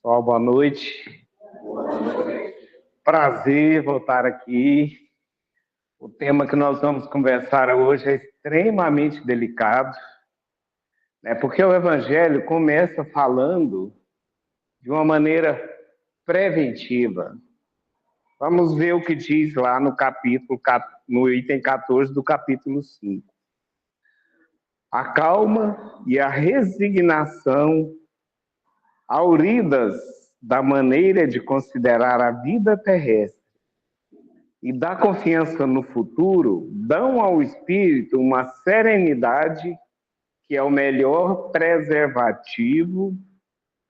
pessoal, boa noite. Prazer voltar aqui. O tema que nós vamos conversar hoje é extremamente delicado, né? Porque o Evangelho começa falando de uma maneira preventiva. Vamos ver o que diz lá no item 14 do capítulo 5. A calma e a resignação, auridas da maneira de considerar a vida terrestre e da confiança no futuro, dão ao espírito uma serenidade que é o melhor preservativo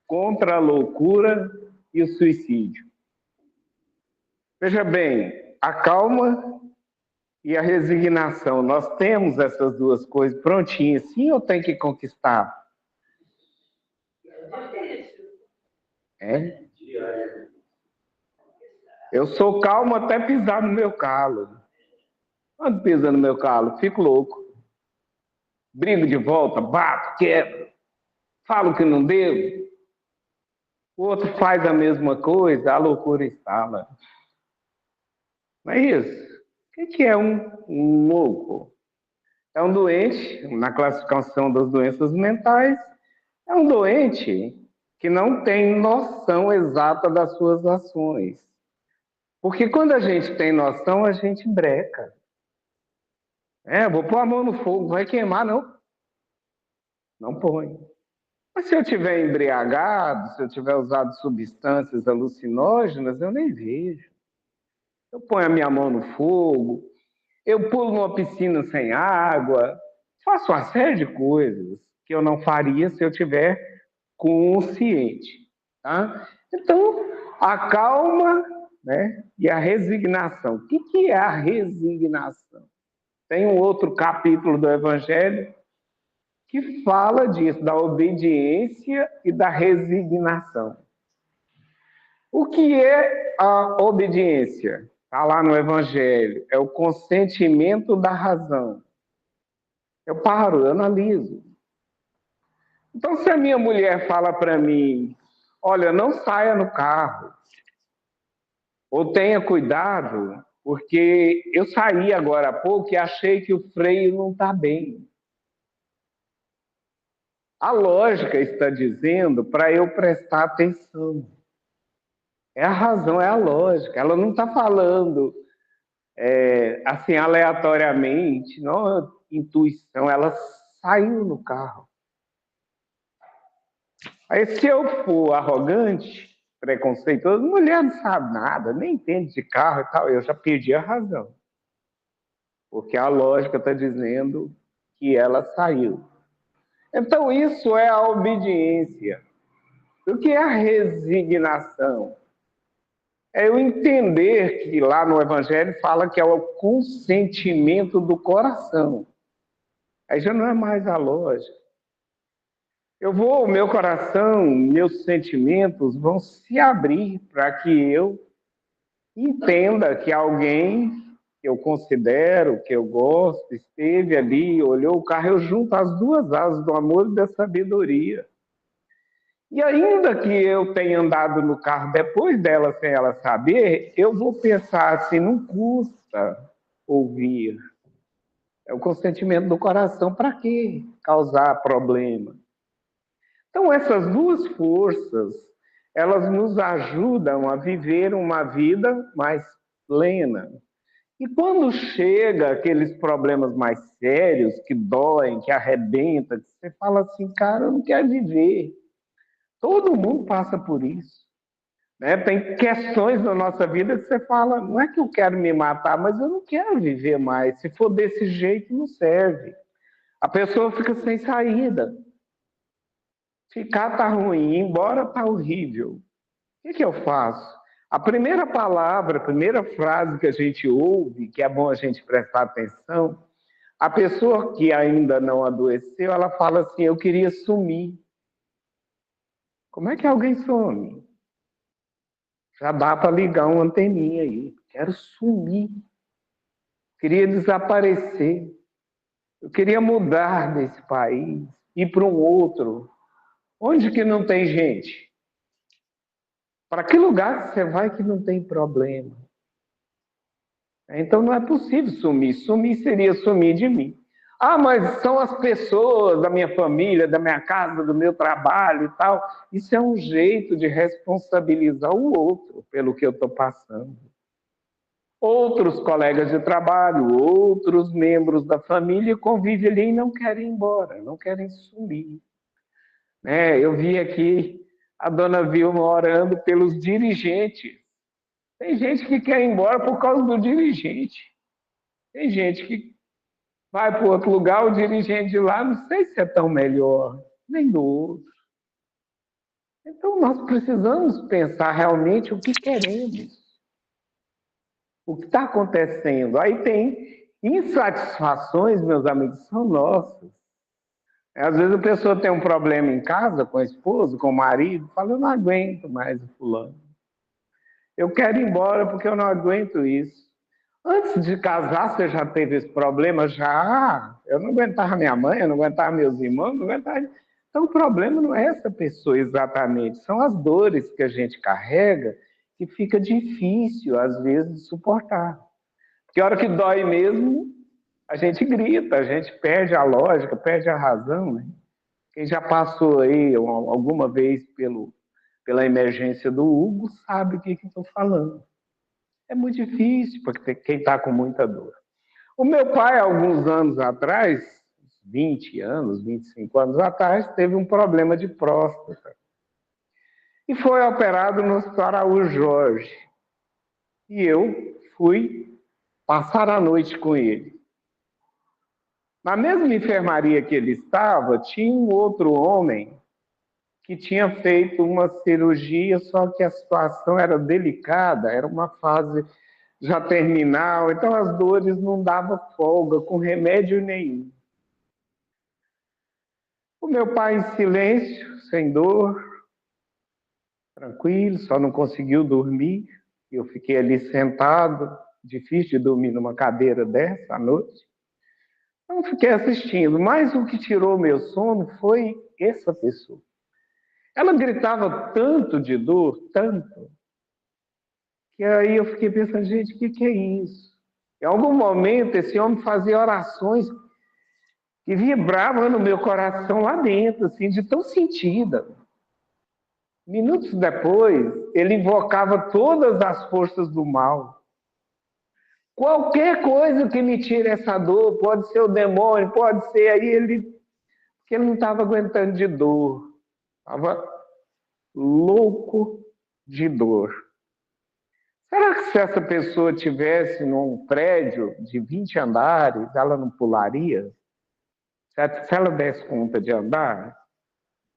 contra a loucura e o suicídio. Veja bem, a calma e a resignação, nós temos essas duas coisas prontinhas, sim, ou tem que conquistar? É? Eu sou calmo até pisar no meu calo. Quando pisa no meu calo, fico louco. Brigo de volta, bato, quebro, falo que não devo. O outro faz a mesma coisa, a loucura instala. Não é isso? O que é um louco? É um doente, na classificação das doenças mentais, é um doente que não tem noção exata das suas ações. Porque quando a gente tem noção, a gente breca. Vou pôr a mão no fogo, vai queimar, não? Não põe. Mas se eu tiver embriagado, se eu tiver usado substâncias alucinógenas, eu nem vejo. Eu ponho a minha mão no fogo, eu pulo numa piscina sem água, faço uma série de coisas que eu não faria se eu tiver consciente. Tá? Então, a calma, né, e a resignação. O que é a resignação? Tem um outro capítulo do Evangelho que fala disso, da obediência e da resignação. O que é a obediência? Está lá no Evangelho, é o consentimento da razão. Eu paro, eu analiso. Então, se a minha mulher fala para mim, olha, não saia no carro, ou tenha cuidado, porque eu saí agora há pouco e achei que o freio não está bem. A lógica está dizendo para eu prestar atenção. É a razão, é a lógica. Ela não está falando assim aleatoriamente, não é intuição. Ela saiu no carro. Aí se eu for arrogante, preconceituoso, mulher não sabe nada, nem entende de carro e tal, eu já perdi a razão. Porque a lógica está dizendo que ela saiu. Então isso é a obediência. O que é a resignação? É eu entender que lá no Evangelho fala que é o consentimento do coração. Aí já não é mais a lógica. O meu coração, meus sentimentos vão se abrir para que eu entenda que alguém que eu considero, que eu gosto, esteve ali, olhou o carro, eu junto as duas asas do amor e da sabedoria. E ainda que eu tenha andado no carro depois dela, sem ela saber, eu vou pensar assim, não custa ouvir. É o consentimento do coração, para que causar problema? Então, essas duas forças, elas nos ajudam a viver uma vida mais plena. E quando chega aqueles problemas mais sérios, que doem, que arrebentam, que você fala assim, cara, eu não quero viver. Todo mundo passa por isso. Né? Tem questões na nossa vida que você fala, não é que eu quero me matar, mas eu não quero viver mais. Se for desse jeito, não serve. A pessoa fica sem saída. Ficar tá ruim, ir embora tá horrível. O que eu faço? A primeira palavra, a primeira frase que a gente ouve, que é bom a gente prestar atenção, a pessoa que ainda não adoeceu, ela fala assim, eu queria sumir. Como é que alguém some? Já dá para ligar uma anteninha aí. Quero sumir. Queria desaparecer. Eu queria mudar desse país, ir para um outro. Onde que não tem gente? Para que lugar você vai que não tem problema? Então não é possível sumir. Sumir seria sumir de mim. Ah, mas são as pessoas da minha família, da minha casa, do meu trabalho e tal. Isso é um jeito de responsabilizar o outro pelo que eu estou passando. Outros colegas de trabalho, outros membros da família convivem ali e não querem ir embora, não querem sumir. Eu vi aqui a dona Vilma orando pelos dirigentes. Tem gente que quer ir embora por causa do dirigente. Tem gente que vai para outro lugar, o dirigente de lá, não sei se é tão melhor, nem do outro. Então, nós precisamos pensar realmente o que queremos, o que está acontecendo. Aí tem insatisfações, meus amigos, são nossas. Às vezes a pessoa tem um problema em casa com a esposa, com o marido, fala, eu não aguento mais o fulano. Eu quero ir embora porque eu não aguento isso. Antes de casar, você já teve esse problema? Já. Eu não aguentava minha mãe, eu não aguentava meus irmãos, não aguentava. Então, o problema não é essa pessoa exatamente, são as dores que a gente carrega que fica difícil, às vezes, de suportar. Porque a hora que dói mesmo, a gente grita, a gente perde a lógica, perde a razão. Né? Quem já passou aí alguma vez pela emergência do Hugo sabe o que estou falando. É muito difícil para quem está com muita dor. O meu pai, alguns anos atrás, 20 anos, 25 anos atrás, teve um problema de próstata. E foi operado no Hospital Araújo Jorge. E eu fui passar a noite com ele. Na mesma enfermaria que ele estava, tinha um outro homem que tinha feito uma cirurgia, só que a situação era delicada, era uma fase já terminal, então as dores não davam folga com remédio nenhum. O meu pai em silêncio, sem dor, tranquilo, só não conseguiu dormir. Eu fiquei ali sentado, difícil de dormir numa cadeira dessa à noite. Então fiquei assistindo, mas o que tirou meu sono foi essa pessoa. Ela gritava tanto de dor, tanto, que aí eu fiquei pensando, gente, o que é isso? Em algum momento esse homem fazia orações que vibravam no meu coração lá dentro, assim, de tão sentida. Minutos depois, ele invocava todas as forças do mal. Qualquer coisa que me tire essa dor, pode ser o demônio, pode ser aí ele, porque ele não estava aguentando de dor, estava louco de dor. Será que se essa pessoa tivesse num prédio de 20 andares, ela não pularia? Se ela desse conta de andar?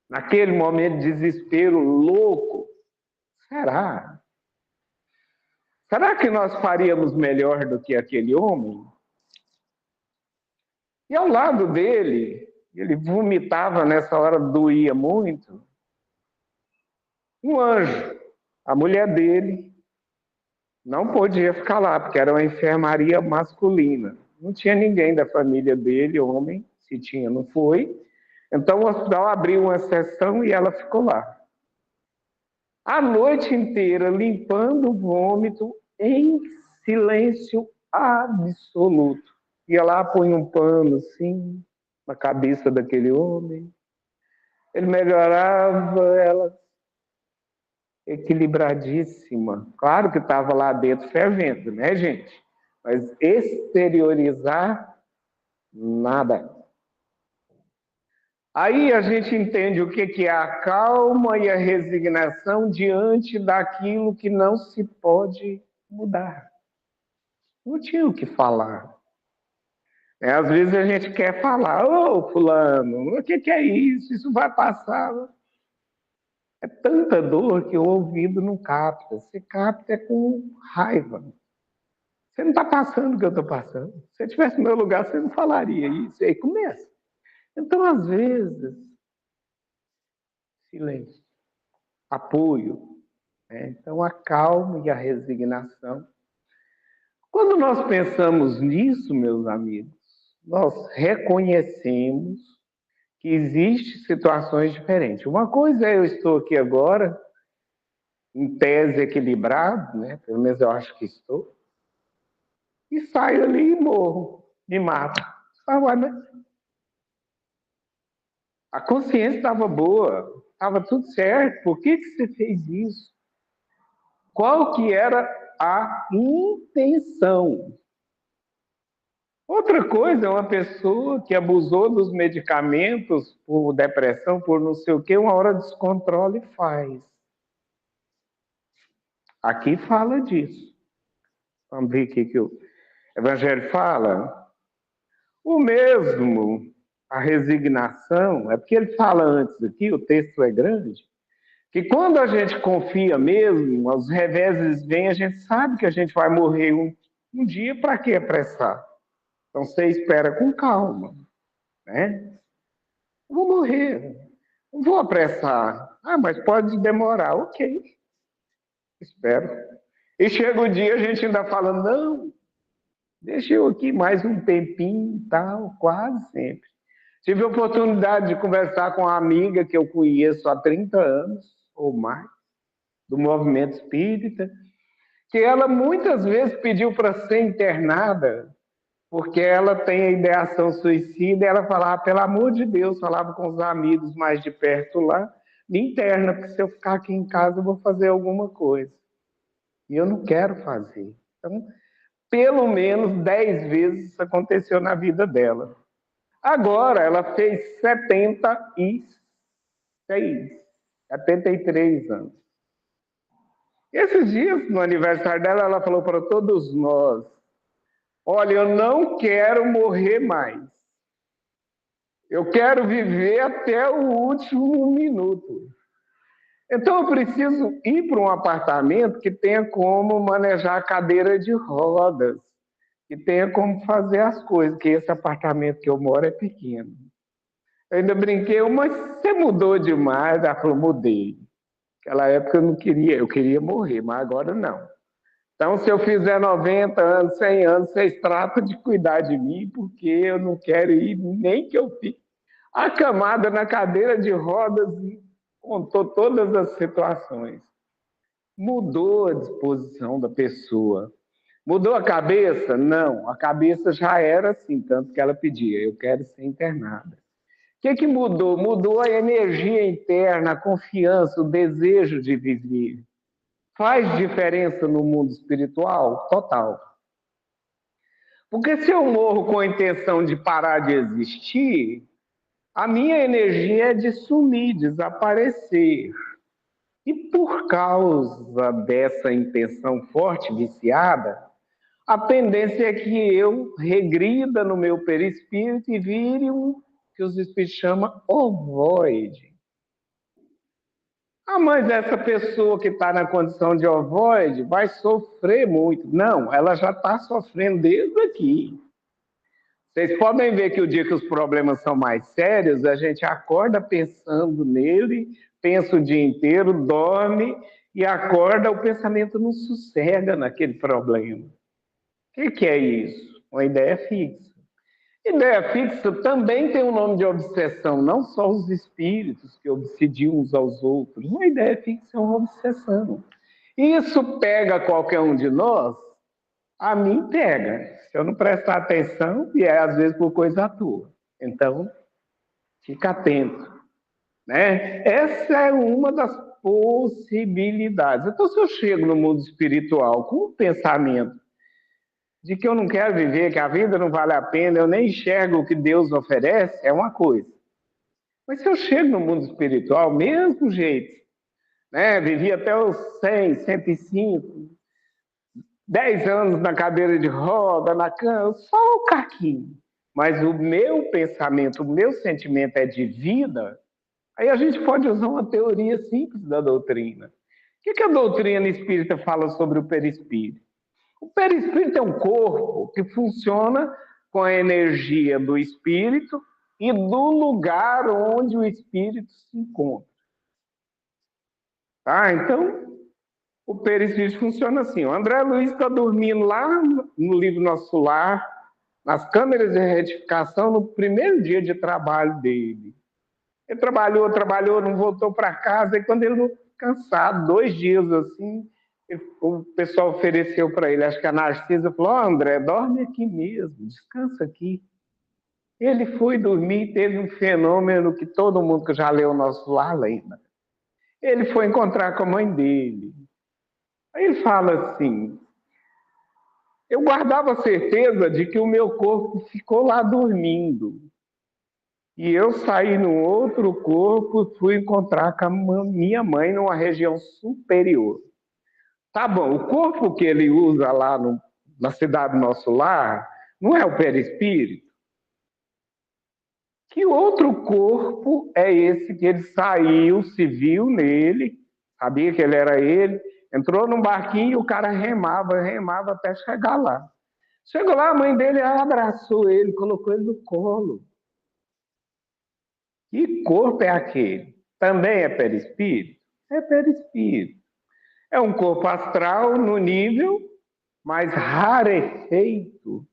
Naquele momento de desespero louco, será? Será que nós faríamos melhor do que aquele homem? E ao lado dele, ele vomitava nessa hora, doía muito. Um anjo, a mulher dele, não podia ficar lá, porque era uma enfermaria masculina. Não tinha ninguém da família dele, homem, se tinha, não foi. Então o hospital abriu uma sessão e ela ficou lá. A noite inteira limpando o vômito em silêncio absoluto. Ia lá, põe um pano assim, na cabeça daquele homem. Ele melhorava, ela equilibradíssima. Claro que estava lá dentro fervendo, né, gente? Mas exteriorizar, nada. Aí a gente entende o que é a calma e a resignação diante daquilo que não se pode mudar. Não tinha o que falar. Às vezes a gente quer falar, ô fulano, o que é isso? Isso vai passar. É tanta dor que o ouvido não capta. Você capta com raiva. Você não está passando o que eu estou passando. Se você estivesse no meu lugar, você não falaria isso. E aí começa. Então, às vezes, silêncio, apoio. Né? Então, a calma e a resignação. Quando nós pensamos nisso, meus amigos, nós reconhecemos que existem situações diferentes. Uma coisa é eu estou aqui agora em tese equilibrado, né? Pelo menos eu acho que estou, e saio ali e morro, me mato. A consciência estava boa, estava tudo certo, por que você fez isso? Qual que era a intenção? Outra coisa é uma pessoa que abusou dos medicamentos por depressão, por não sei o quê, uma hora descontrola e faz. Aqui fala disso. Vamos ver o que o Evangelho fala. O mesmo, a resignação, é porque ele fala antes aqui, o texto é grande, que quando a gente confia mesmo, os reveses vêm, a gente sabe que a gente vai morrer um dia, para que apressar? Então você espera com calma, né? Eu vou morrer, não vou apressar. Ah, mas pode demorar, ok, espero. E chega o dia, a gente ainda fala, não, deixa eu aqui mais um tempinho e tal, quase sempre. Tive a oportunidade de conversar com uma amiga que eu conheço há 30 anos ou mais, do movimento espírita, que ela muitas vezes pediu para ser internada, porque ela tem a ideação suicida, e ela falava, pelo amor de Deus, falava com os amigos mais de perto lá, me interna, porque se eu ficar aqui em casa eu vou fazer alguma coisa. E eu não quero fazer. Então, pelo menos 10 vezes isso aconteceu na vida dela. Agora, ela fez 73 anos. Esses dias, no aniversário dela, ela falou para todos nós, olha, eu não quero morrer mais. Eu quero viver até o último minuto. Então, eu preciso ir para um apartamento que tenha como manejar a cadeira de rodas, que tenha como fazer as coisas, que esse apartamento que eu moro é pequeno. Eu ainda brinquei, mas você mudou demais. Ela falou, mudei. Naquela época eu não queria, eu queria morrer, mas agora não. Então, se eu fizer 90 anos, 100 anos, vocês tratam de cuidar de mim, porque eu não quero ir, nem que eu fique acamada na cadeira de rodas e contou todas as situações. Mudou a disposição da pessoa. Mudou a cabeça? Não, a cabeça já era assim, tanto que ela pedia, eu quero ser internada. O que mudou? Mudou a energia interna, a confiança, o desejo de viver. Faz diferença no mundo espiritual? Total. Porque se eu morro com a intenção de parar de existir, a minha energia é de sumir, desaparecer. E por causa dessa intenção forte, viciada, a tendência é que eu regrida no meu perispírito e vire um que os espíritos chamam ovoide. Ah, mas essa pessoa que está na condição de ovoide vai sofrer muito. Não, ela já está sofrendo desde aqui. Vocês podem ver que o dia que os problemas são mais sérios, a gente acorda pensando nele, pensa o dia inteiro, dorme e acorda, o pensamento não sossega naquele problema. O que é isso? Uma ideia fixa. Ideia fixa também tem um nome de obsessão, não só os espíritos que obsediam uns aos outros. Uma ideia fixa é uma obsessão. Isso pega qualquer um de nós? A mim pega. Se eu não prestar atenção, e é às vezes por coisa à toa. Então, fica atento. Né? Essa é uma das possibilidades. Então, se eu chego no mundo espiritual com um pensamento de que eu não quero viver, que a vida não vale a pena, eu nem enxergo o que Deus oferece, é uma coisa. Mas se eu chego no mundo espiritual, mesmo jeito, né? Vivi até os 100, 105, 10 anos na cadeira de roda, na cama, só o caquinho. Mas o meu pensamento, o meu sentimento é de vida, aí a gente pode usar uma teoria simples da doutrina. O que a doutrina espírita fala sobre o perispírito? O perispírito é um corpo que funciona com a energia do espírito e do lugar onde o espírito se encontra. Tá? Então, o perispírito funciona assim. O André Luiz está dormindo lá no livro Nosso Lar, nas câmeras de retificação, no primeiro dia de trabalho dele. Ele trabalhou, não voltou para casa, e quando ele cansado, 2 dias assim. O pessoal ofereceu para ele, acho que a Narcisa falou: André, dorme aqui mesmo, descansa aqui. Ele foi dormir e teve um fenômeno que todo mundo que já leu o Nosso Lar lembra. Ele foi encontrar com a mãe dele. Aí ele fala assim: eu guardava certeza de que o meu corpo ficou lá dormindo. E eu saí num outro corpo, fui encontrar com a minha mãe numa região superior. Tá bom, o corpo que ele usa lá na cidade do Nosso Lar não é o perispírito? Que outro corpo é esse que ele saiu, se viu nele, sabia que ele era ele, entrou num barquinho e o cara remava até chegar lá. Chegou lá, a mãe dele abraçou ele, colocou ele no colo. Que corpo é aquele? Também é perispírito? É perispírito. É um corpo astral no nível mais rarefeito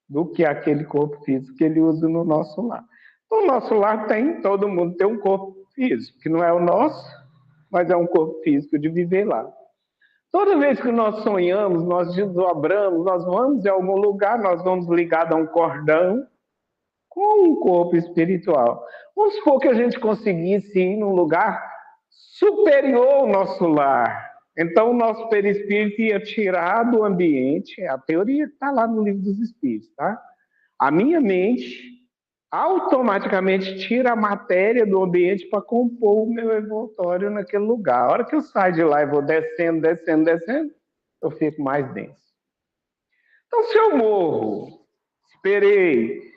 do que aquele corpo físico que ele usa no nosso lar. No nosso lar todo mundo tem um corpo físico, que não é o nosso, mas é um corpo físico de viver lá. Toda vez que nós sonhamos, nós desdobramos, nós vamos em algum lugar, nós vamos ligados a um cordão com um corpo espiritual. Vamos supor que a gente conseguisse ir num lugar superior ao nosso lar. Então, o nosso perispírito ia tirar do ambiente, a teoria está lá no livro dos espíritos, tá? A minha mente automaticamente tira a matéria do ambiente para compor o meu envoltório naquele lugar. A hora que eu saio de lá e vou descendo, eu fico mais denso. Então, se eu morro, esperei,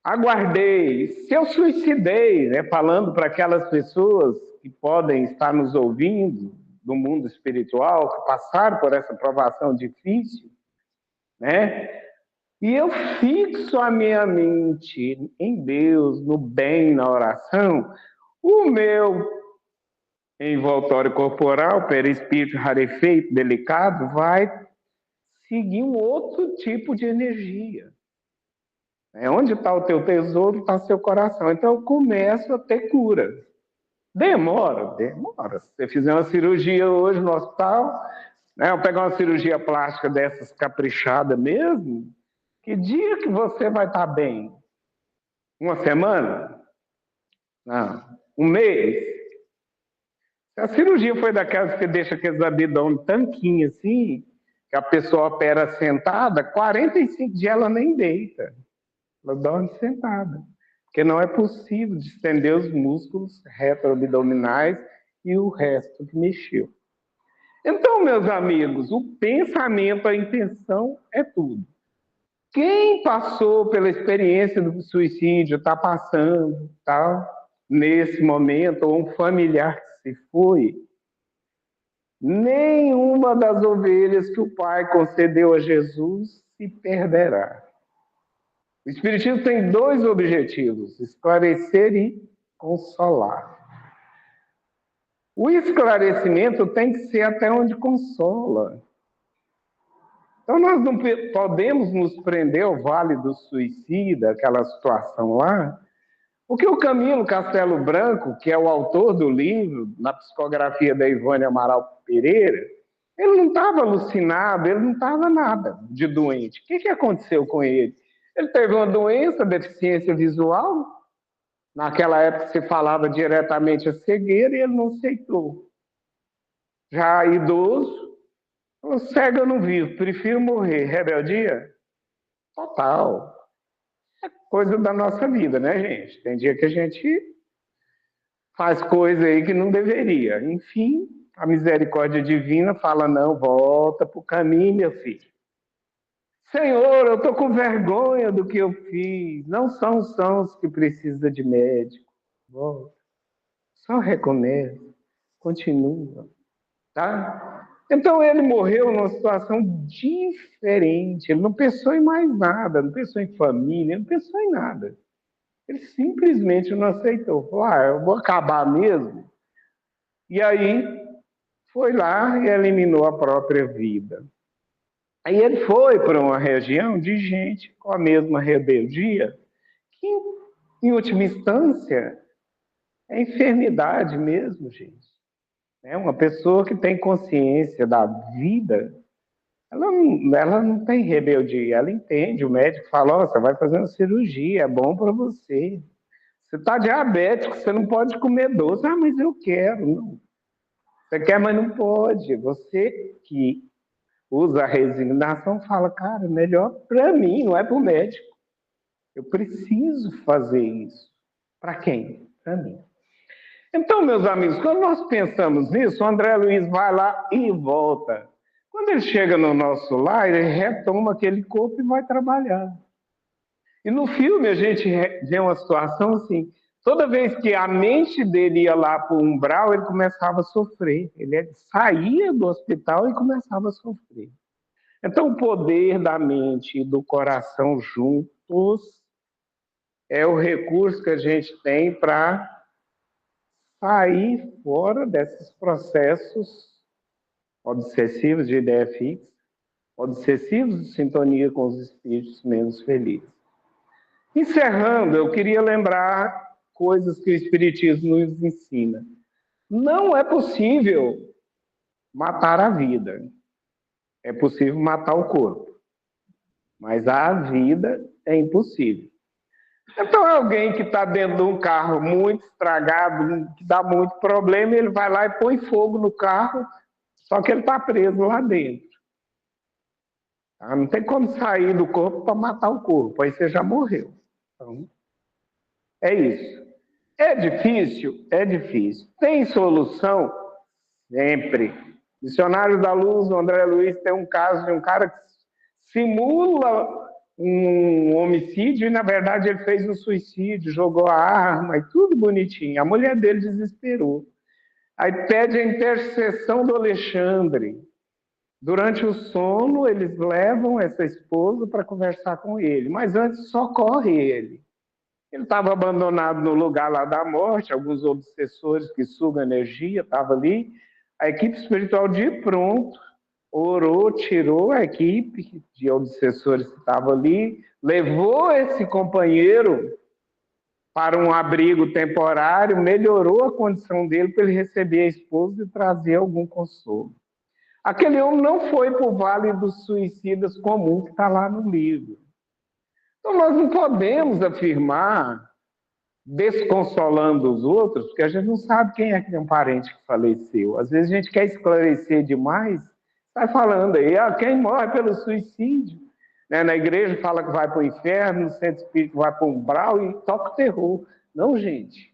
aguardei, se eu suicidei, né, falando para aquelas pessoas que podem estar nos ouvindo do mundo espiritual, que passaram por essa provação difícil, né? E eu fixo a minha mente em Deus, no bem, na oração, o meu envoltório corporal, perispírito rarefeito, delicado, vai seguir um outro tipo de energia. Onde está o teu tesouro, está o seu coração. Então eu começo a ter cura. Demora. Se você fizer uma cirurgia hoje no hospital, né, eu pegar uma cirurgia plástica dessas caprichada mesmo, que dia que você vai estar bem? Uma semana? Não. Um mês? Se a cirurgia foi daquelas que deixa aqueles abdômen tanquinho assim, que a pessoa opera sentada, 45 dias ela nem deita. Ela dorme sentada. Porque não é possível distender os músculos retroabdominais e o resto que mexeu. Então, meus amigos, o pensamento, a intenção é tudo. Quem passou pela experiência do suicídio, está passando, tá, nesse momento, ou um familiar que se foi, nenhuma das ovelhas que o Pai concedeu a Jesus se perderá. O Espiritismo tem 2 objetivos: esclarecer e consolar. O esclarecimento tem que ser até onde consola. Então, nós não podemos nos prender ao Vale do Suicida, aquela situação lá, porque o Camilo Castelo Branco, que é o autor do livro, na psicografia da Ivânia Amaral Pereira, ele não estava alucinado, ele não estava nada de doente. O que aconteceu com ele? Ele teve uma doença, deficiência visual. Naquela época se falava diretamente a cegueira e ele não aceitou. Já idoso, cego eu não vivo, prefiro morrer. Rebeldia? Total. É coisa da nossa vida, né, gente? Tem dia que a gente faz coisa aí que não deveria. Enfim, a misericórdia divina fala: não, volta para o caminho, meu filho. Senhor, eu estou com vergonha do que eu fiz. Não são os sãos que precisam de médico. Volta. Só recomeça. Continua. Tá? Então ele morreu numa situação diferente. Ele não pensou em mais nada, não pensou em família, não pensou em nada. Ele simplesmente não aceitou. Falou: eu vou acabar mesmo. E aí foi lá e eliminou a própria vida. Aí ele foi para uma região de gente com a mesma rebeldia, que, em última instância, é enfermidade mesmo, gente. né? Uma pessoa que tem consciência da vida, ela não tem rebeldia, ela entende. O médico fala: oh, você vai fazer uma cirurgia, é bom para você. Você está diabético, você não pode comer doce. Ah, mas eu quero. Não. Você quer, mas não pode. Você que usa a resignação fala: cara, melhor para mim, não é para o médico. Eu preciso fazer isso. Para quem? Para mim. Então, meus amigos, quando nós pensamos nisso, o André Luiz vai lá e volta. Quando ele chega no nosso lar, ele retoma aquele corpo e vai trabalhar. E no filme a gente vê uma situação assim, toda vez que a mente dele ia lá para o umbral, ele começava a sofrer. Ele saía do hospital e começava a sofrer. Então, o poder da mente e do coração juntos é o recurso que a gente tem para sair fora desses processos obsessivos de ideia fixa, obsessivos de sintonia com os espíritos menos felizes. Encerrando, eu queria lembrar coisas que o Espiritismo nos ensina. Não é possível matar a vida. É possível matar o corpo. Mas a vida é impossível. Então, alguém que está dentro de um carro muito estragado, que dá muito problema, ele vai lá e põe fogo no carro, só que ele está preso lá dentro. Não tem como sair do corpo para matar o corpo, aí você já morreu. Então, é isso. É difícil? É difícil. Tem solução? Sempre. Missionário da Luz, o André Luiz, tem um caso de um cara que simula um homicídio e, na verdade, ele fez um suicídio, jogou a arma e tudo bonitinho. A mulher dele desesperou. Aí pede a intercessão do Alexandre. Durante o sono, eles levam essa esposa para conversar com ele, mas antes socorre ele. Ele estava abandonado no lugar lá da morte, alguns obsessores que sugam energia estavam ali. A equipe espiritual de pronto orou, tirou a equipe de obsessores que estava ali, levou esse companheiro para um abrigo temporário, melhorou a condição dele para ele receber a esposa e trazer algum consolo. Aquele homem não foi para o Vale dos Suicidas comum que está lá no livro. Então, nós não podemos afirmar, desconsolando os outros, porque a gente não sabe quem é que tem um parente que faleceu. Às vezes a gente quer esclarecer demais, sai falando aí, quem morre pelo suicídio. Né? Na igreja fala que vai para o inferno, no centro espírita vai para o umbral e toca o terror. Não, gente.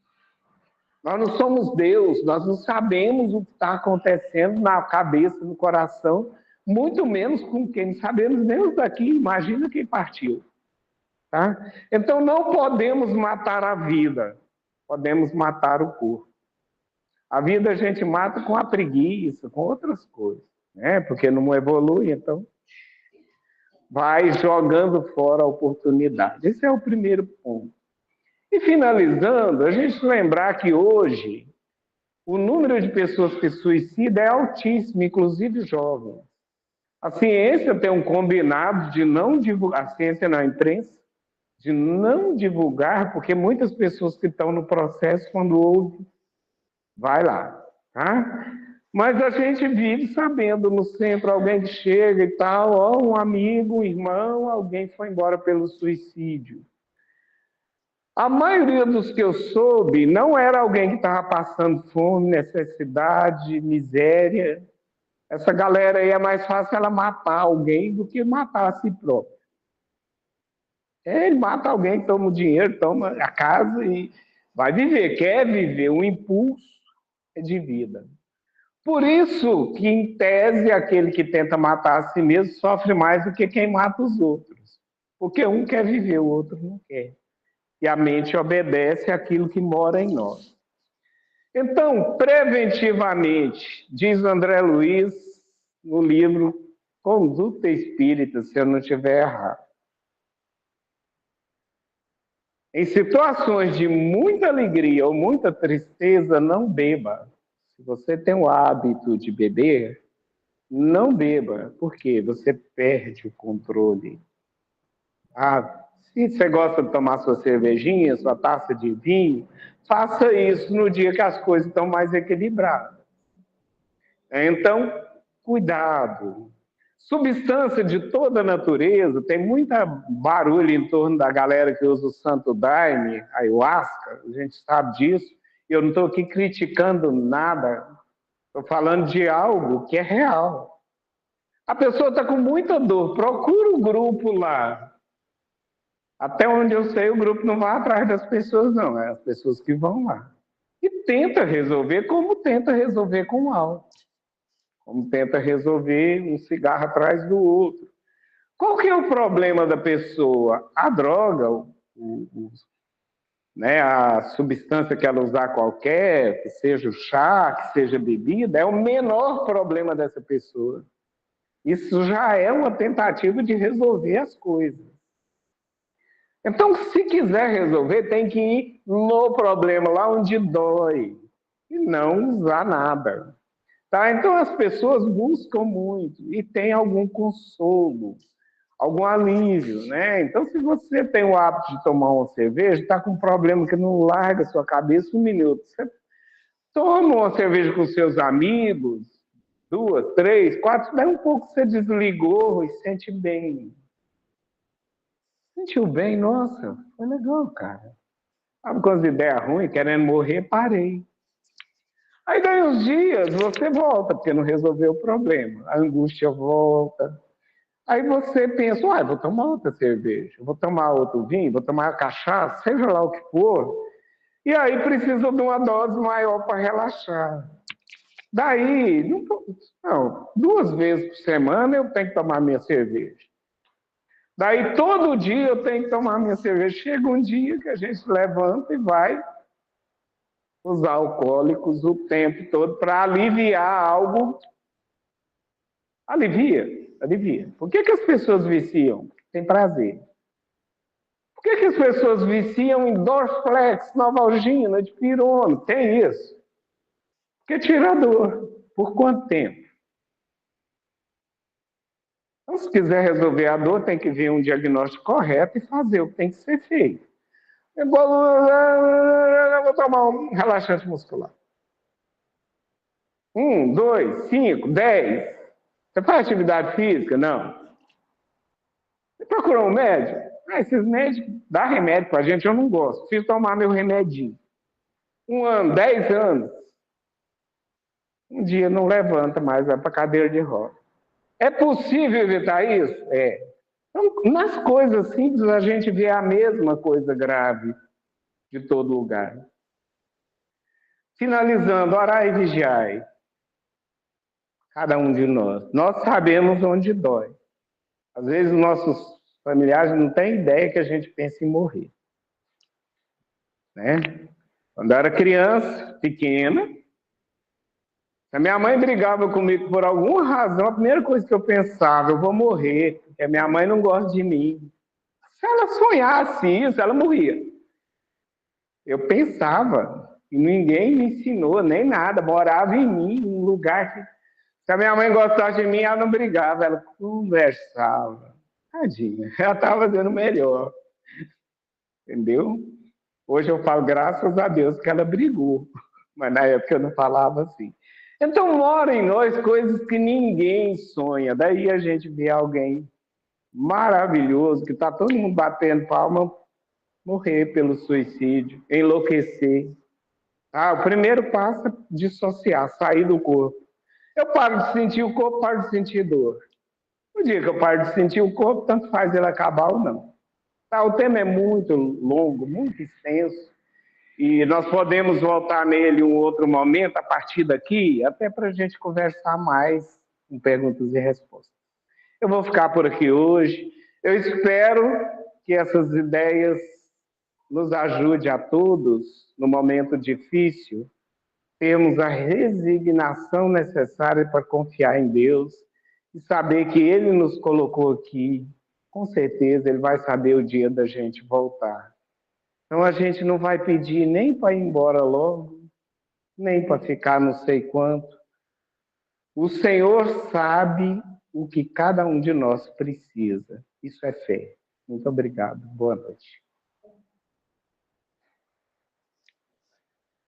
Nós não somos Deus, nós não sabemos o que está acontecendo na cabeça, no coração, muito menos com quem não sabemos nem os daqui, imagina quem partiu. Tá? Então não podemos matar a vida, podemos matar o corpo. A vida a gente mata com a preguiça, com outras coisas, né? Porque não evolui, então vai jogando fora a oportunidade. Esse é o primeiro ponto. E finalizando, a gente lembrar que hoje o número de pessoas que suicidam é altíssimo, inclusive jovens. A ciência tem um combinado de não divulgar, a ciência não, a imprensa, de não divulgar, porque muitas pessoas que estão no processo, quando ouvem, vai lá, tá? Mas a gente vive sabendo no centro, alguém que chega e tal, ó, um amigo, um irmão, alguém foi embora pelo suicídio. A maioria dos que eu soube não era alguém que estava passando fome, necessidade, miséria. Essa galera aí é mais fácil ela matar alguém do que matar a si próprio. Ele mata alguém, toma o dinheiro, toma a casa e vai viver, quer viver. O impulso é de vida. Por isso que, em tese, aquele que tenta matar a si mesmo sofre mais do que quem mata os outros. Porque um quer viver, o outro não quer. E a mente obedece àquilo que mora em nós. Então, preventivamente, diz André Luiz no livro Conduta Espírita, se eu não estiver errado. Em situações de muita alegria ou muita tristeza, não beba. Se você tem o hábito de beber, não beba, porque você perde o controle. Se você gosta de tomar sua cervejinha, sua taça de vinho, faça isso no dia que as coisas estão mais equilibradas. Então, cuidado. Substância de toda a natureza, tem muita barulho em torno da galera que usa o santo daime, ayahuasca, a gente sabe disso. Eu não estou aqui criticando nada, estou falando de algo que é real. A pessoa está com muita dor, procura o grupo lá. Até onde eu sei, o grupo não vai atrás das pessoas, não, é as pessoas que vão lá. E tenta resolver como tenta resolver com o álcool, como tenta resolver um cigarro atrás do outro. Qual que é o problema da pessoa? A droga, né, a substância que ela usar qualquer, que seja o chá, que seja bebida, é o menor problema dessa pessoa. Isso já é uma tentativa de resolver as coisas. Então, se quiser resolver, tem que ir no problema, lá onde dói, e não usar nada. Tá? Então, as pessoas buscam muito e tem algum consolo, algum alívio, né? Então, se você tem o hábito de tomar uma cerveja, está com um problema que não larga a sua cabeça um minuto. Você toma uma cerveja com seus amigos, 2, 3, 4, daí um pouco você desligou e sente bem. Sentiu bem? Nossa, foi legal, cara. Estava com as ideias ruins, querendo morrer, parei. Aí daí uns dias você volta, porque não resolveu o problema. A angústia volta. Aí você pensa, vou tomar outra cerveja, vou tomar outro vinho, vou tomar cachaça, seja lá o que for. E aí precisa de uma dose maior para relaxar. Daí, não, 2 vezes por semana eu tenho que tomar minha cerveja. Daí todo dia eu tenho que tomar minha cerveja. Chega um dia que a gente levanta e vai os alcoólicos o tempo todo para aliviar algo. Alivia, alivia. Por que as pessoas viciam? Tem prazer. Por que as pessoas viciam em Dorflex, Novalgina, Dipirona? Tem isso. Porque tira a dor. Por quanto tempo? Então, se quiser resolver a dor, tem que ver um diagnóstico correto e fazer o que tem que ser feito. Eu vou tomar um relaxante muscular. 1, 2, 5, 10. Você faz atividade física? Não. Você procurou um médico? Esses médicos dão remédio pra gente, eu não gosto. Preciso tomar meu remedinho. 1 ano, 10 anos. Um dia não levanta mais, vai para cadeira de roda. É possível evitar isso? É. Então, nas coisas simples, a gente vê a mesma coisa grave de todo lugar. Finalizando, orai e vigiai. Cada um de nós. Nós sabemos onde dói. Às vezes, nossos familiares não têm ideia que a gente pensa em morrer. Né? Quando eu era criança, pequena, a minha mãe brigava comigo por alguma razão, a primeira coisa que eu pensava, eu vou morrer, porque a minha mãe não gosta de mim. Se ela sonhasse isso, ela morria. Eu pensava, e ninguém me ensinou, nem nada, morava em mim, um lugar que... Se a minha mãe gostasse de mim, ela não brigava, ela conversava. Tadinha, ela estava fazendo melhor. Entendeu? Hoje eu falo, graças a Deus, que ela brigou. Mas na época eu não falava assim. Então mora em nós coisas que ninguém sonha. Daí a gente vê alguém maravilhoso, que está todo mundo batendo palma, morrer pelo suicídio, enlouquecer. O primeiro passo é dissociar, sair do corpo. Eu paro de sentir o corpo, paro de sentir dor. No dia que eu paro de sentir o corpo, tanto faz ele acabar ou não. O tema é muito longo, muito extenso. E nós podemos voltar nele em um outro momento, a partir daqui, até para a gente conversar mais com perguntas e respostas. Eu vou ficar por aqui hoje. Eu espero que essas ideias nos ajudem a todos, no momento difícil, termos a resignação necessária para confiar em Deus e saber que Ele nos colocou aqui. Com certeza, Ele vai saber o dia da gente voltar. Então a gente não vai pedir nem para ir embora logo, nem para ficar não sei quanto. O Senhor sabe o que cada um de nós precisa. Isso é fé. Muito obrigado. Boa noite.